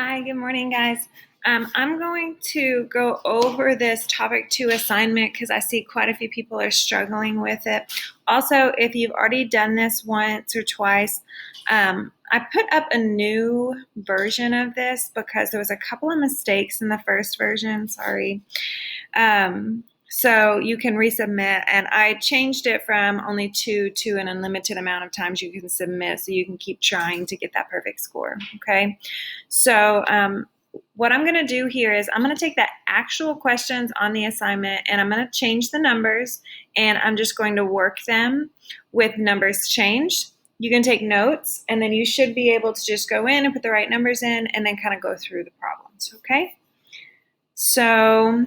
Hi, good morning, guys. I'm going to go over this topic 2 assignment because I see quite a few people are struggling with it. Also, if you've already done this once or twice, I put up a new version of this because there was a couple of mistakes in the first version. Sorry. So you can resubmit, and I changed it from only 2 to an unlimited amount of times you can submit so you can keep trying to get that perfect score, okay? So what I'm going to do here is I'm going to take the actual questions on the assignment and I'm going to change the numbers, and I'm just going to work them with numbers changed. You can take notes, and then you should be able to just go in and put the right numbers in and then kind of go through the problems, okay? So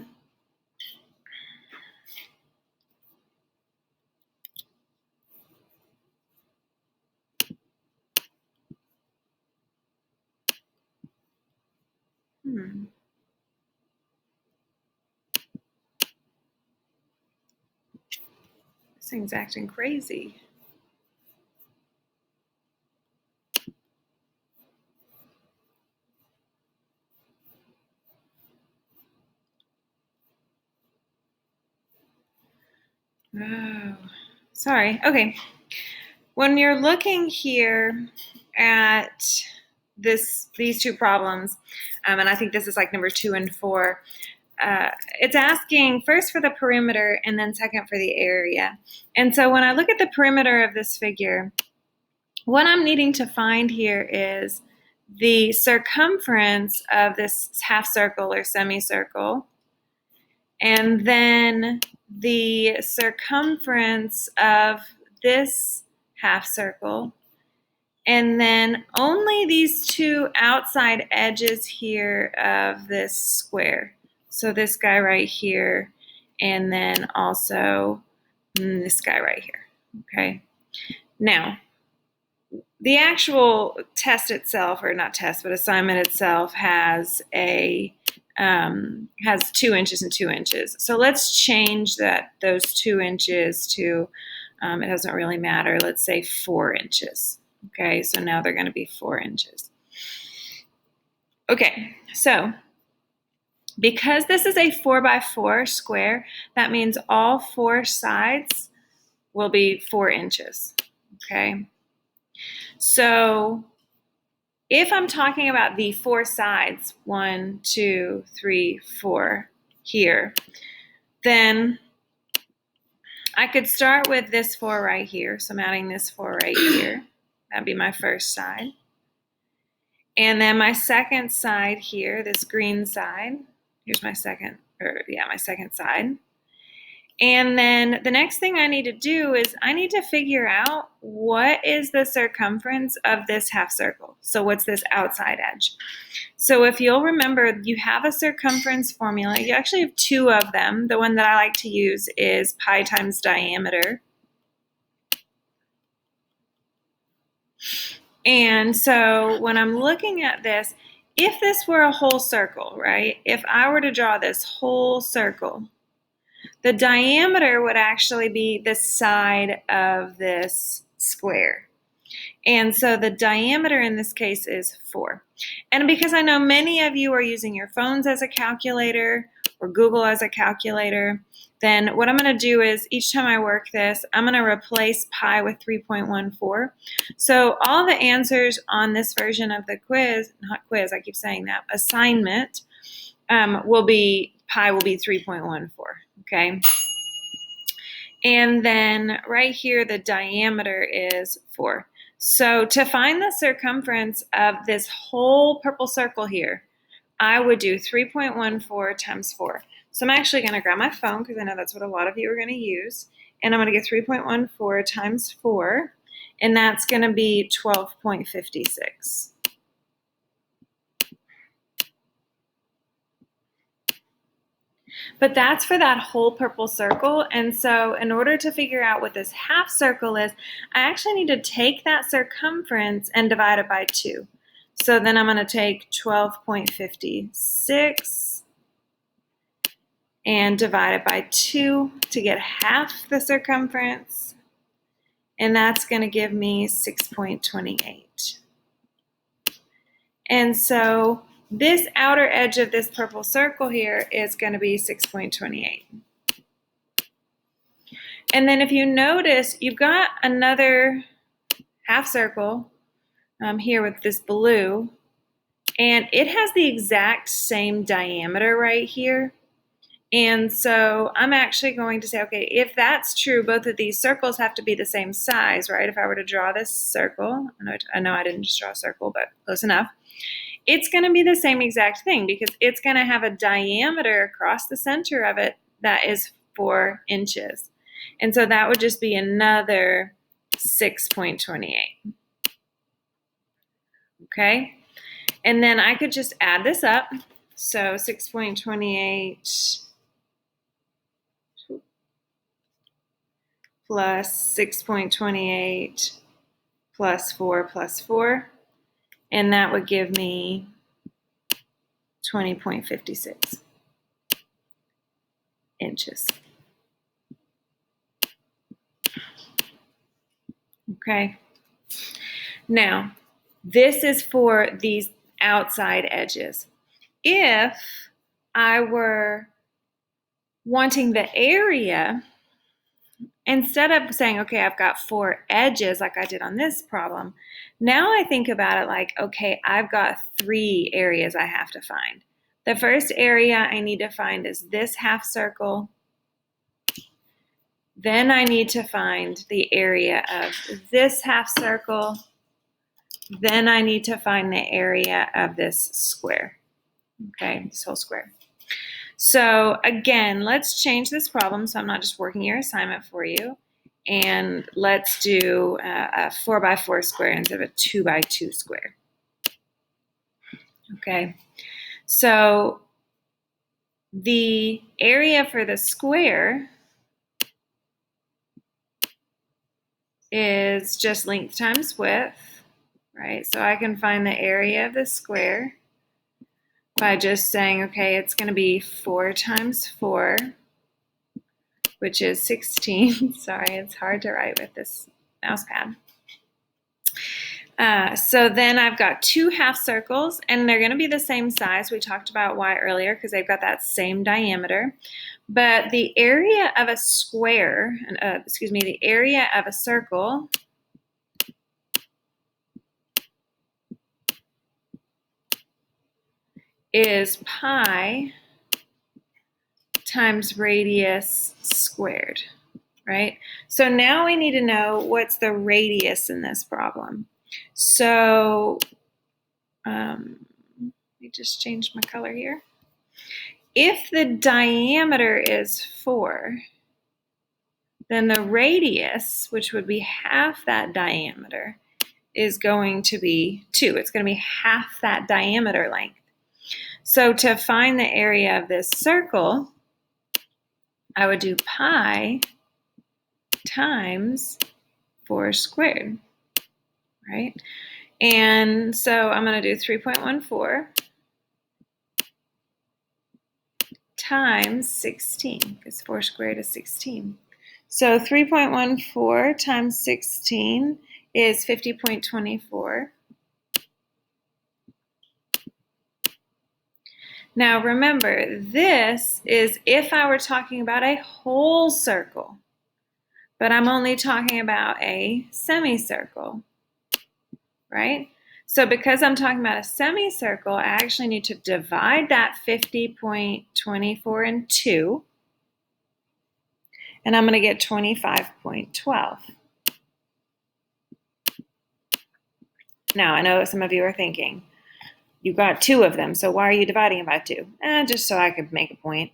this thing's acting crazy. Oh, sorry. Okay. When you're looking here at these two problems, and I think this is like number 2 and 4, it's asking first for the perimeter and then second for the area. And so when I look at the perimeter of this figure, what I'm needing to find here is the circumference of this half circle or semicircle, and then the circumference of this half circle, and then only these two outside edges here of this square. So this guy right here, and then also this guy right here, okay? Now, the actual test itself, or not test, but assignment itself has 2 inches and 2 inches. So let's change those 2 inches to, it doesn't really matter, let's say 4 inches. Okay, so now they're going to be 4 inches. Okay, so because this is a 4 by 4 square, that means all 4 sides will be 4 inches. Okay, so if I'm talking about the 4 sides, 1, 2, 3, 4 here, then I could start with this 4 right here. So I'm adding this 4 right here. That'd be my first side. And then my second side here, this green side, here's my second side. And then the next thing I need to do is I need to figure out what is the circumference of this half circle. So what's this outside edge? So if you'll remember, you have a circumference formula. You actually have 2 of them. The one that I like to use is pi times diameter. And so when I'm looking at this, if this were a whole circle, right? If I were to draw this whole circle, the diameter would actually be the side of this square. And so the diameter in this case is 4. And because I know many of you are using your phones as a calculator or Google as a calculator, then what I'm going to do is each time I work this, I'm going to replace pi with 3.14. So all the answers on this version of the quiz, not quiz, I keep saying that, assignment, will be 3.14, okay? And then right here, the diameter is 4. So to find the circumference of this whole purple circle here, I would do 3.14 times 4. So I'm actually going to grab my phone because I know that's what a lot of you are going to use. And I'm going to get 3.14 times 4, and that's going to be 12.56. But that's for that whole purple circle. And so in order to figure out what this half circle is, I actually need to take that circumference and divide it by 2. So then I'm going to take 12.56 and divide it by 2 to get half the circumference. And that's going to give me 6.28. And so this outer edge of this purple circle here is going to be 6.28. And then if you notice, you've got another half circle here with this blue, and it has the exact same diameter right here. And so I'm actually going to say, okay, if that's true, both of these circles have to be the same size, right? If I were to draw this circle, I know I didn't just draw a circle, but close enough. It's going to be the same exact thing because it's going to have a diameter across the center of it that is 4 inches. And so that would just be another 6.28. Okay? And then I could just add this up. So 6.28 plus 6.28 plus 4, and that would give me 20.56 inches. Okay. Now, this is for these outside edges. If I were wanting the area, instead of saying, okay, I've got 4 edges like I did on this problem, now I think about it like, okay, I've got 3 areas I have to find. The first area I need to find is this half circle. Then I need to find the area of this half circle. Then I need to find the area of this square, okay, this whole square. So again, let's change this problem so I'm not just working your assignment for you. And let's do a 4x4 square instead of a 2x2 square. Okay, so the area for the square is just length times width, right? So I can find the area of the square by just saying, okay, it's going to be 4 times 4, which is 16. Sorry, it's hard to write with this mouse pad. So then I've got 2 half circles, and they're going to be the same size. We talked about why earlier because they've got that same diameter. But the area of a square, the area of a circle is pi times radius squared, right? So now we need to know what's the radius in this problem. So let me just change my color here. If the diameter is 4, then the radius, which would be half that diameter, is going to be 2. It's going to be half that diameter length. So to find the area of this circle, I would do pi times 4 squared, right? And so I'm going to do 3.14 times 16, because 4 squared is 16. So 3.14 times 16 is 50.24. Now remember, this is if I were talking about a whole circle, but I'm only talking about a semicircle, right? So because I'm talking about a semicircle, I actually need to divide that 50.24 in 2, and I'm going to get 25.12. Now, I know some of you are thinking, you've got 2 of them, so why are you dividing it by 2? Just so I could make a point.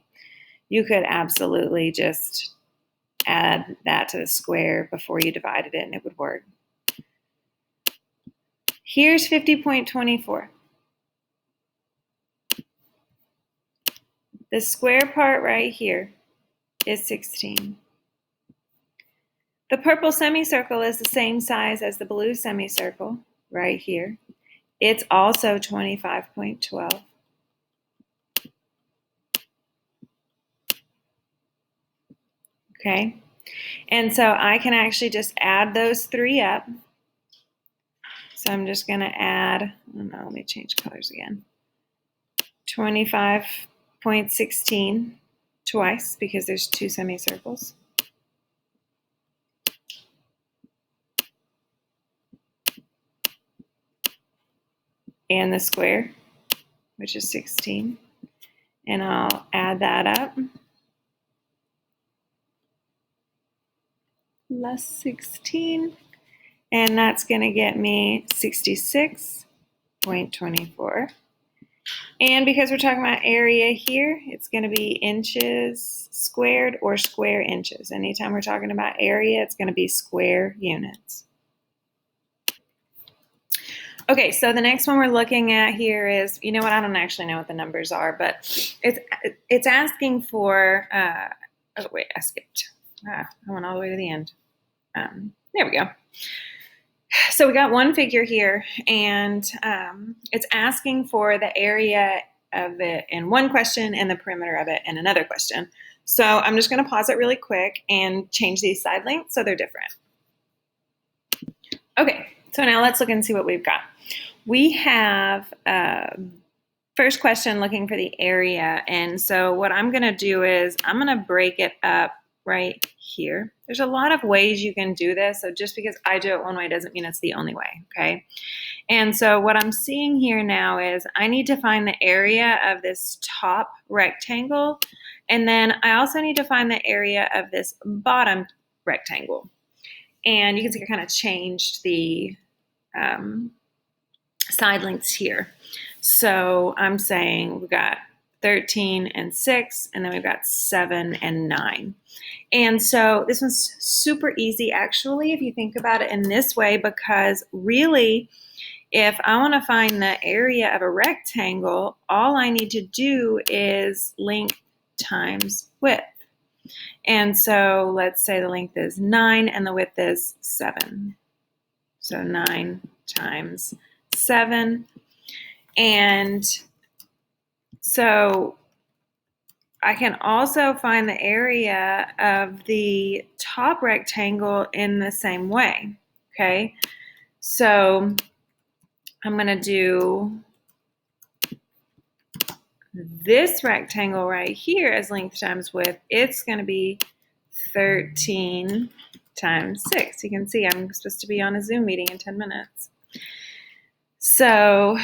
You could absolutely just add that to the square before you divided it, and it would work. Here's 50.24. The square part right here is 16. The purple semicircle is the same size as the blue semicircle right here. It's also 25.12. Okay, and so I can actually just add those 3 up. So I'm just going to add, let me change colors again. 25.16 twice because there's two semicircles. And the square, which is 16. And I'll add that up. Plus 16. And that's going to get me 66.24. And because we're talking about area here, it's going to be inches squared or square inches. Anytime we're talking about area, it's going to be square units. Okay, so the next one we're looking at here is, you know what, I don't actually know what the numbers are, but it's asking for, oh wait, I skipped. I went all the way to the end. There we go. So we got one figure here, and it's asking for the area of it in one question and the perimeter of it in another question. So I'm just going to pause it really quick and change these side lengths so they're different. Okay, so now let's look and see what we've got. We have first question looking for the area, and so what I'm going to do is I'm going to break it up right here. There's a lot of ways you can do this, so just because I do it one way doesn't mean it's the only way, okay? And so what I'm seeing here now is I need to find the area of this top rectangle, and then I also need to find the area of this bottom rectangle. And you can see I kind of changed the side lengths here. So I'm saying we've got 13 and 6, and then we've got 7 and 9. And so this one's super easy, actually, if you think about it in this way, because really, if I want to find the area of a rectangle, all I need to do is length times width. And so let's say the length is 9 and the width is 7. So 9 times 7. And so I can also find the area of the top rectangle in the same way, okay? So I'm going to do this rectangle right here as length times width. It's going to be 13 times 6. You can see I'm supposed to be on a Zoom meeting in 10 minutes. So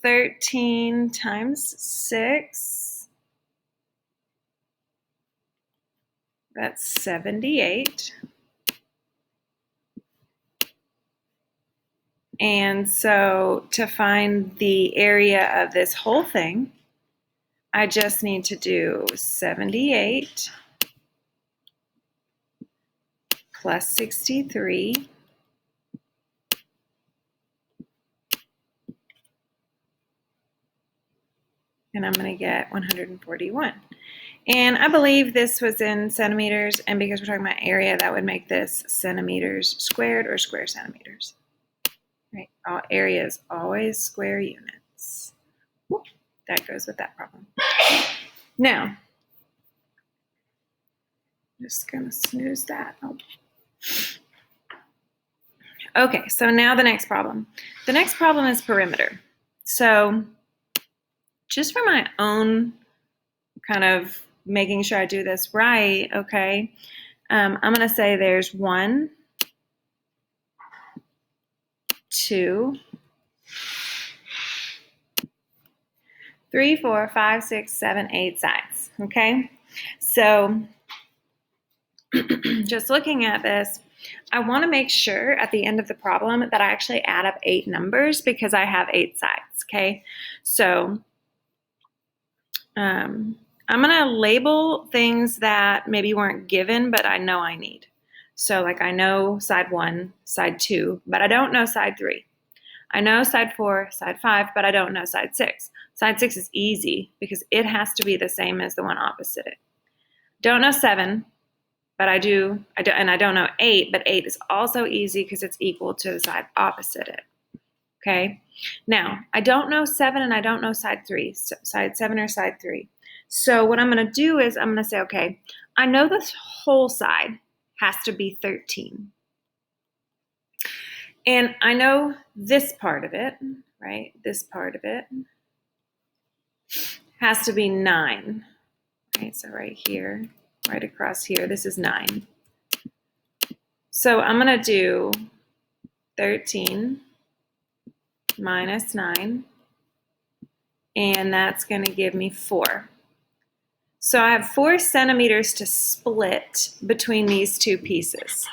13 times 6, that's 78. And so to find the area of this whole thing, I just need to do 78 plus 63 and I'm going to get 141. And I believe this was in centimeters, and because we're talking about area, that would make this centimeters squared or square centimeters. Right? All area is always square units. Whoop, that goes with that problem. Now, just going to snooze that. Oh. Okay, so now the next problem. The next problem is perimeter. So just for my own kind of making sure I do this right, okay, I'm going to say there's 1, 2, 3, 4, 5, 6, 7, 8 sides, okay? So just looking at this, I want to make sure at the end of the problem that I actually add up 8 numbers because I have 8 sides, okay? So I'm going to label things that maybe weren't given, but I know I need. So like I know side 1, side 2, but I don't know side 3. I know side 4, side 5, but I don't know side 6. Side 6 is easy because it has to be the same as the one opposite it. Don't know 7, but I don't know 8, but 8 is also easy because it's equal to the side opposite it. Okay? Now, I don't know 7 and I don't know side 3, side 7 or side 3. So what I'm going to do is I'm going to say, okay, I know this whole side has to be 13. And I know this part of it, right? This part of it. has to be 9. Right, so right here, right across here, this is 9. So I'm going to do 13 minus 9, and that's going to give me 4. So I have 4 centimeters to split between these two pieces.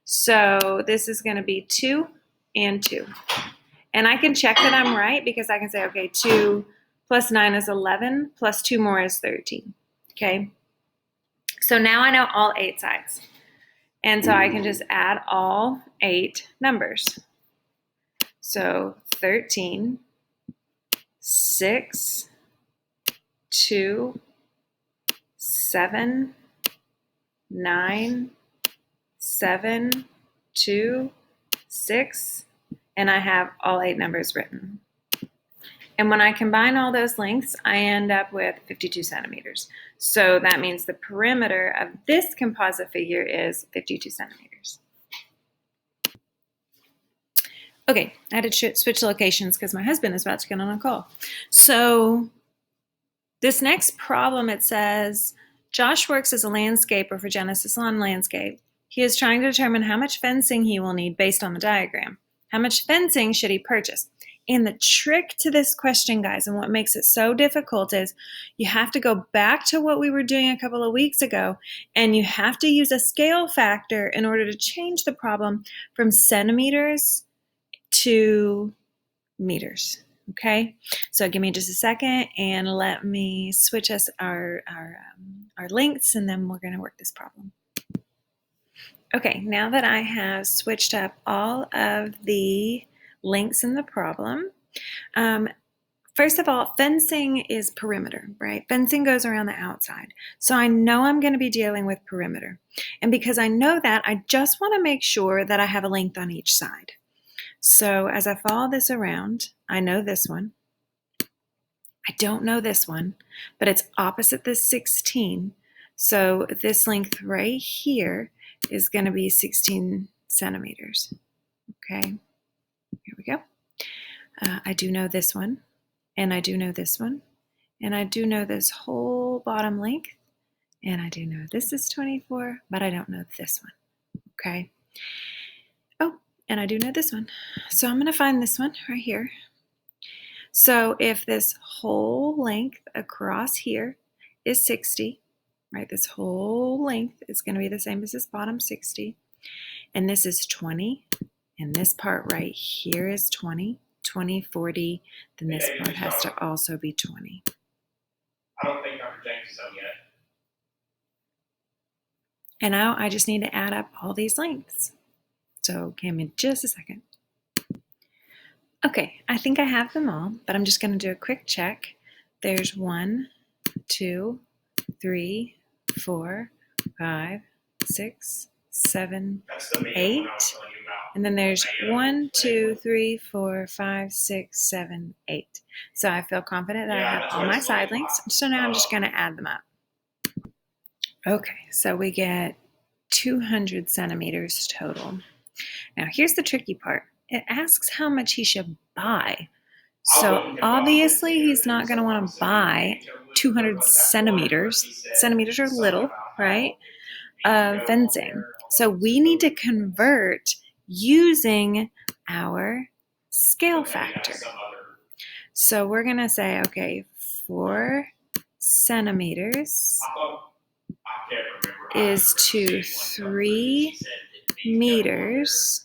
So this is going to be 2 and 2. And I can check that I'm right because I can say, okay, 2 plus 9 is 11, plus 2 more is 13. Okay? So now I know all 8 sides. And so I can just add all 8 numbers. So 13, 6, 2, 7, 9, 7, 2, 6, and I have all 8 numbers written. And when I combine all those lengths, I end up with 52 centimeters. So that means the perimeter of this composite figure is 52 centimeters. Okay, I had to switch locations because my husband is about to get on a call. So this next problem, it says, Josh works as a landscaper for Genesis Lawn Landscape. He is trying to determine how much fencing he will need based on the diagram. How much fencing should he purchase? And the trick to this question, guys, and what makes it so difficult is you have to go back to what we were doing a couple of weeks ago, and you have to use a scale factor in order to change the problem from centimeters to meters. Okay, so give me just a second and let me switch us our lengths, and then we're going to work this problem. Okay, now that I have switched up all of the lengths in the problem, first of all, fencing is perimeter, right? Fencing goes around the outside. So I know I'm going to be dealing with perimeter. And because I know that, I just want to make sure that I have a length on each side. So as I follow this around, I know this one. I don't know this one, but it's opposite this 16. So this length right here is going to be 16 centimeters. Okay, here we go. I do know this one, and I do know this one, and I do know this whole bottom length, and I do know this is 24, but I don't know this one. Okay. Oh, and I do know this one. So I'm going to find this one right here. So if this whole length across here is 60, right, this whole length is going to be the same as this bottom 60, and this is 20, and this part right here is 20, 20, 40, then this part has to also be 20. I don't think Dr. James is home yet. And now I just need to add up all these lengths. So give me just a second. Okay, I think I have them all, but I'm just going to do a quick check. There's 1, 2, 3, 4, 5, 6, 7, 8, and then there's 1, 2, 3, 4, 5, 6, 7, 8. So I feel confident that I have all my side lengths. So now I'm just going to add them up. Okay, so we get 200 centimeters total. Now here's the tricky part. It asks how much he should buy. So obviously he's not going to want to buy 200 centimeters. Centimeters are little, right? Fencing. So we need to convert using our scale factor. So we're going to say, okay, 4 centimeters is to 3 meters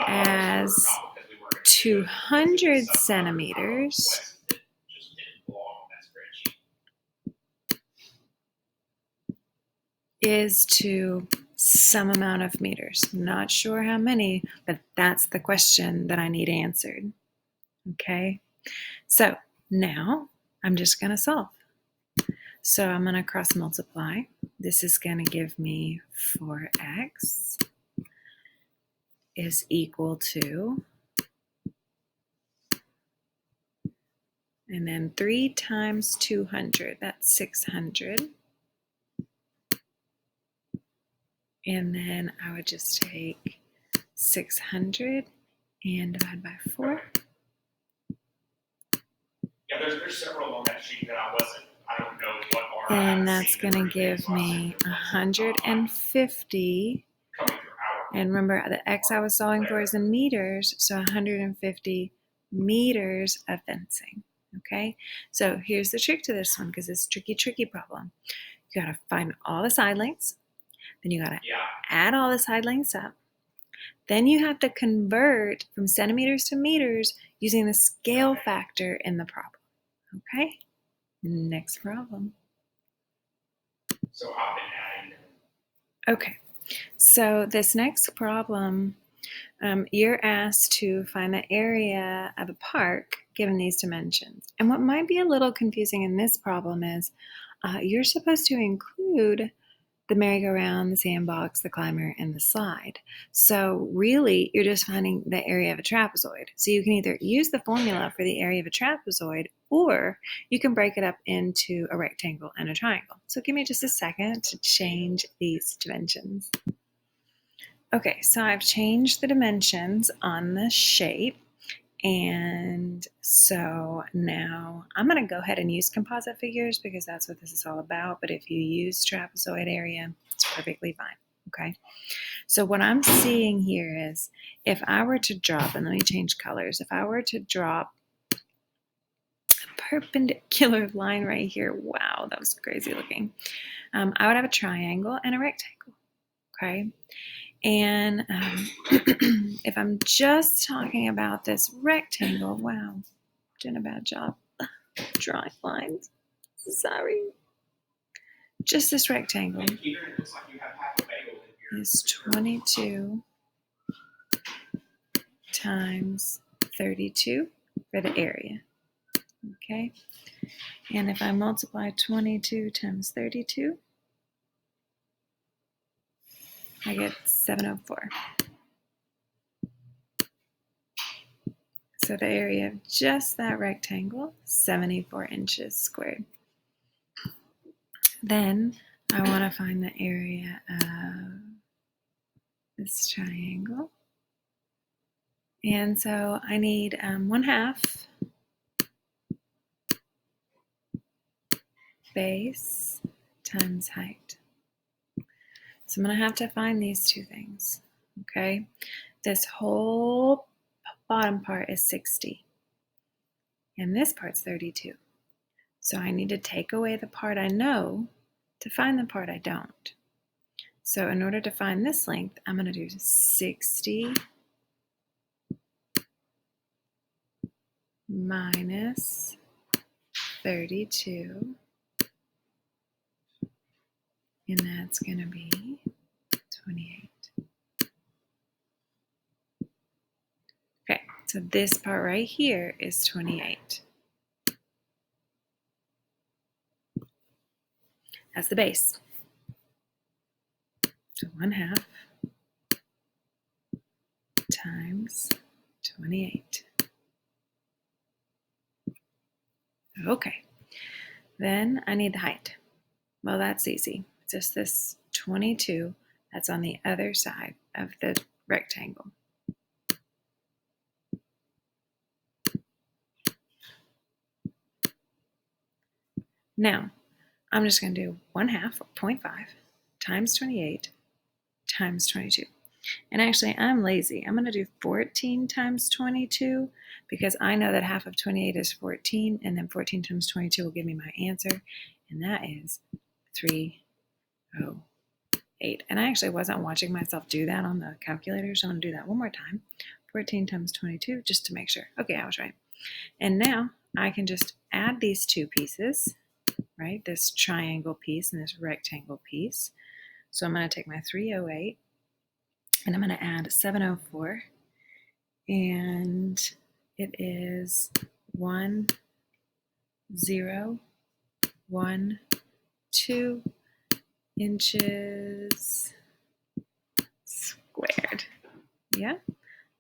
as 200 centimeters is to some amount of meters. Not sure how many, but that's the question that I need answered. Okay, so now I'm just going to solve. So I'm going to cross multiply. This is going to give me 4x is equal to, and then 3 times 200, that's 600. And then I would just take 600 and divide by 4. there's several on that sheet that I don't know what are. I And haven't that's seen them going or to anything, give so I assume me they're ones that, 150. coming through our. And remember, the X I was solving for is in meters, so 150 meters of fencing. Okay, so here's the trick to this one, because it's a tricky problem. You got to find all the side lengths, then you got to Yeah, add all the side lengths up. Then you have to convert from centimeters to meters using the scale factor in the problem. Okay, next problem. so I've been adding them. Okay, so this next problem, you're asked to find the area of a park given these dimensions. And what might be a little confusing in this problem is you're supposed to include the merry-go-round, the sandbox, the climber, and the slide. So really, you're just finding the area of a trapezoid. So you can either use the formula for the area of a trapezoid, or you can break it up into a rectangle and a triangle. So give me just a second to change these dimensions. Okay, so I've changed the dimensions on the shape. And so now I'm going to go ahead and use composite figures because that's what this is all about. But if you use trapezoid area, it's perfectly fine. Okay. So what I'm seeing here is if I were to drop, and let me change colors, if I were to drop a perpendicular line right here, wow, that was crazy looking. I would have a triangle and a rectangle. Okay. And if I'm just talking about this rectangle, wow, doing a bad job drawing lines. Sorry. Just this rectangle And Peter, it looks like you have half a bagel in here. is 22 times 32 for the area. Okay. And if I multiply 22 times 32, I get 704. So the area of just that rectangle, 74 inches squared. Then I want to find the area of this triangle. And so I need 1/2 base times height. So I'm going to have to find these two things. Okay. This whole bottom part is 60. And this part's 32. So I need to take away the part I know to find the part I don't. So in order to find this length, I'm going to do 60 minus 32. And that's going to be 28. Okay, so this part right here is 28. That's the base. So 1/2 times 28. Okay, then I need the height. Well, that's easy. Just this 22 that's on the other side of the rectangle. Now, I'm just going to do 1/2, 0.5, times 28 times 22. And actually, I'm lazy. I'm going to do 14 times 22 because I know that half of 28 is 14, and then 14 times 22 will give me my answer, and that is 308. And I actually wasn't watching myself do that on the calculator, so I'm going to do that one more time. 14 times 22, just to make sure. Okay, I was right. And now I can just add these two pieces, right? This triangle piece and this rectangle piece. So I'm going to take my 308 and I'm going to add 704, and it is 1,012 inches squared. Yeah,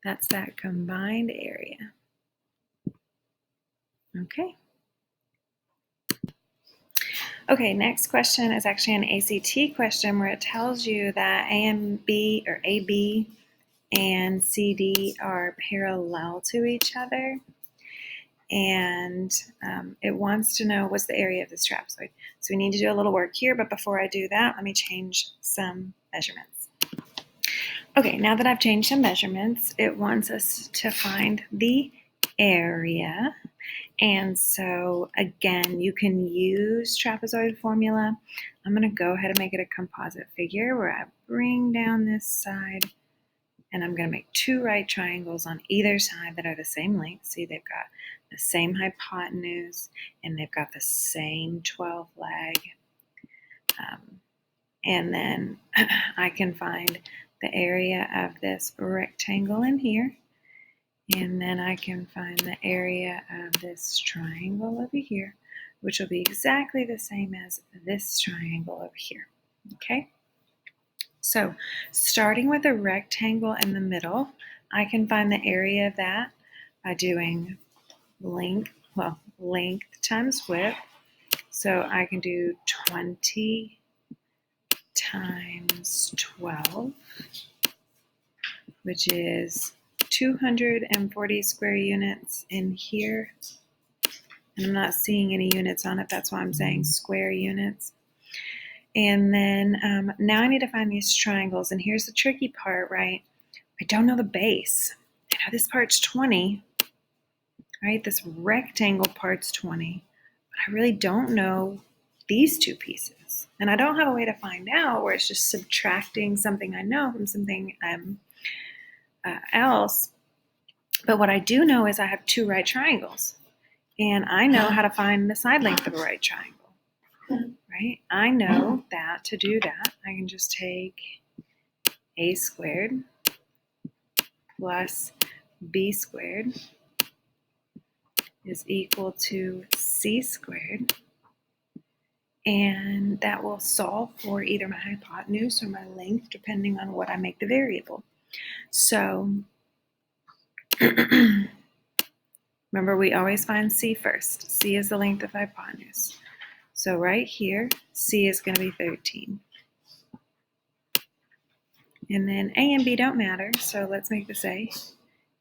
that's that combined area. Okay. Okay, next question is actually an ACT question where it tells you that AB and CD are parallel to each other. and it wants to know what's the area of this trapezoid. So we need to do a little work here, but before I do that, let me change some measurements. Okay, now that I've changed some measurements, it wants us to find the area. And so again, you can use trapezoid formula. I'm going to go ahead and make it a composite figure where I bring down this side, and I'm going to make two right triangles on either side that are the same length. See, they've got the same hypotenuse and they've got the same 12 leg. And then I can find the area of this rectangle in here. And then I can find the area of this triangle over here, which will be exactly the same as this triangle over here. Okay? So starting with a rectangle in the middle, I can find the area of that by doing length times width. So I can do 20 times 12, which is 240 square units in here. And I'm not seeing any units on it, that's why I'm saying square units. And then now I need to find these triangles, and here's the tricky part, right? I don't know the base. I know this part's 20, right? This rectangle part's 20, but I really don't know these two pieces. And I don't have a way to find out where it's just subtracting something I know from something else. But what I do know is I have two right triangles, and I know how to find the side length of a right triangle. Right? I know that to do that, I can just take a squared plus b squared is equal to c squared, and that will solve for either my hypotenuse or my length, depending on what I make the variable. So remember, we always find c first. C is the length of hypotenuse. So right here, C is going to be 13. And then A and B don't matter, so let's make this A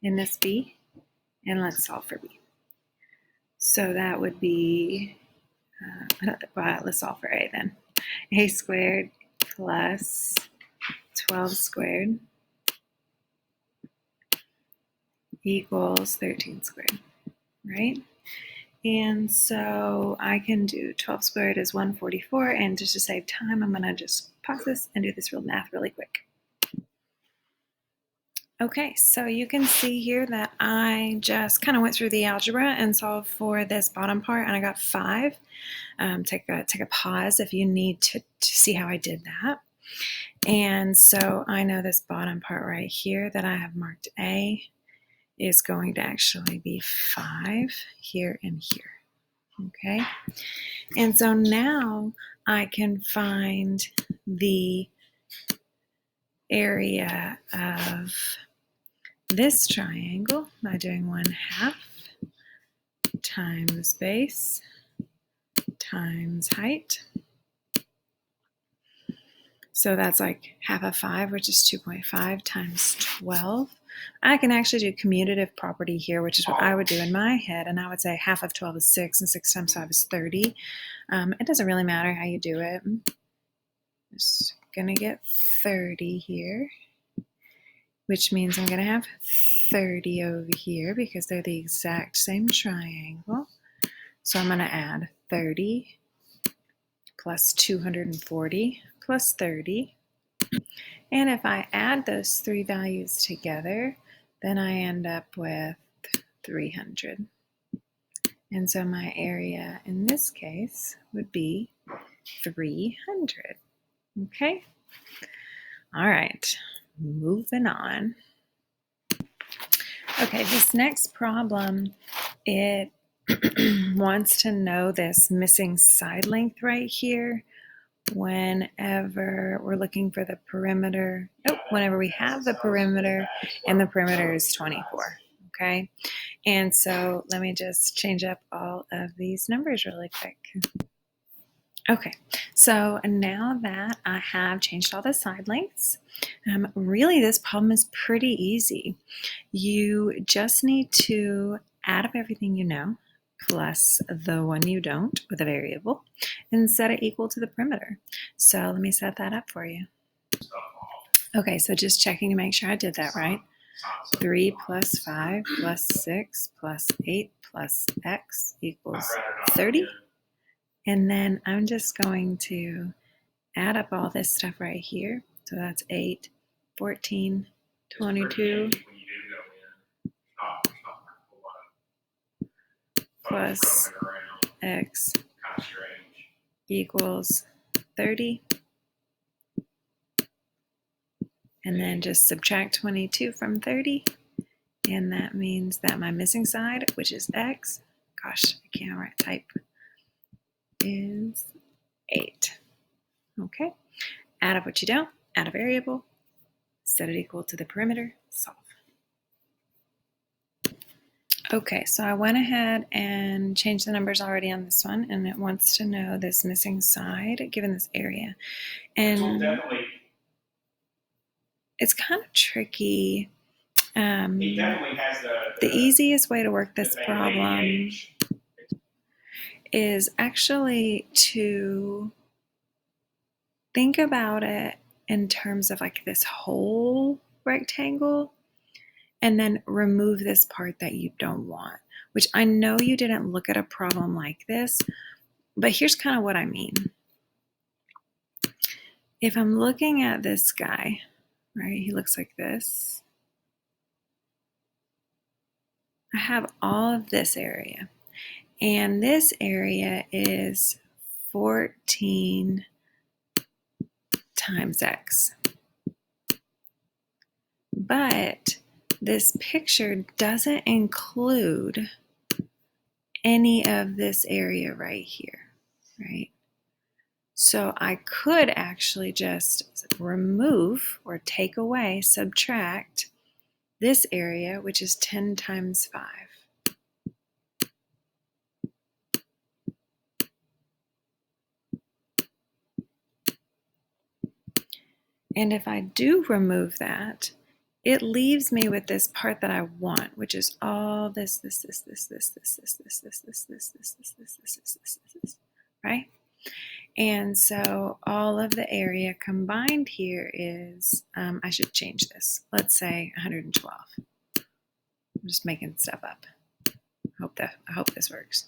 and this B, and let's solve for B. So that would be, let's solve for A then. A squared plus 12 squared equals 13 squared, right? And so I can do 12 squared is 144, and just to save time, I'm going to just pause this and do this real math really quick. Okay, so you can see here that I just kind of went through the algebra and solved for this bottom part, and I got 5. Take a pause if you need to see how I did that. And so I know this bottom part right here that I have marked A is going to actually be 5 here and here. Okay, and so now I can find the area of this triangle by doing 1/2 times base times height. So that's like half of 5, which is 2.5 times 12. I can actually do commutative property here, which is what I would do in my head, and I would say half of 12 is 6, and 6 times 5 is 30. It doesn't really matter how you do it. Just gonna get 30 here, which means I'm gonna have 30 over here because they're the exact same triangle. So I'm gonna add 30 plus 240 plus 30. And if I add those three values together, then I end up with 300. And so my area in this case would be 300. Okay? All right, moving on. Okay, this next problem, it wants to know this missing side length right here whenever we're looking for the perimeter. Whenever we have the perimeter and the perimeter is 24. Okay, and so let me just change up all of these numbers really quick. Okay, so now that I have changed all the side lengths, really this problem is pretty easy. You just need to add up everything you know plus the one you don't with a variable and set it equal to the perimeter. So let me set that up for you. stuff off. Okay, so just checking to make sure I did that right. 3 plus 5 plus 6 plus 8 plus x equals 30. And then I'm just going to add up all this stuff right here. So that's 8, 14, 22 plus x equals 30. And then just subtract 22 from 30. And that means that my missing side, which is x, gosh, I can't type, is 8. Okay, add up what you don't, add a variable, set it equal to the perimeter, solve. Okay, so I went ahead and changed the numbers already on this one, and it wants to know this missing side given this area. And it's kind of tricky. He definitely has the easiest way to work this problem is actually to think about it in terms of like this whole rectangle and then remove this part that you don't want, which I know you didn't look at a problem like this, but here's kind of what I mean. If I'm looking at this guy, right, he looks like this. I have all of this area, and this area is 14 times x. But this picture doesn't include any of this area right here, right? So I could actually just remove or take away, subtract this area, which is 10 times 5. And if I do remove that, it leaves me with this part that I want, which is all this, right? And so all of the area combined here is, I should change this. Let's say 112. I'm just making stuff up. I hope this works.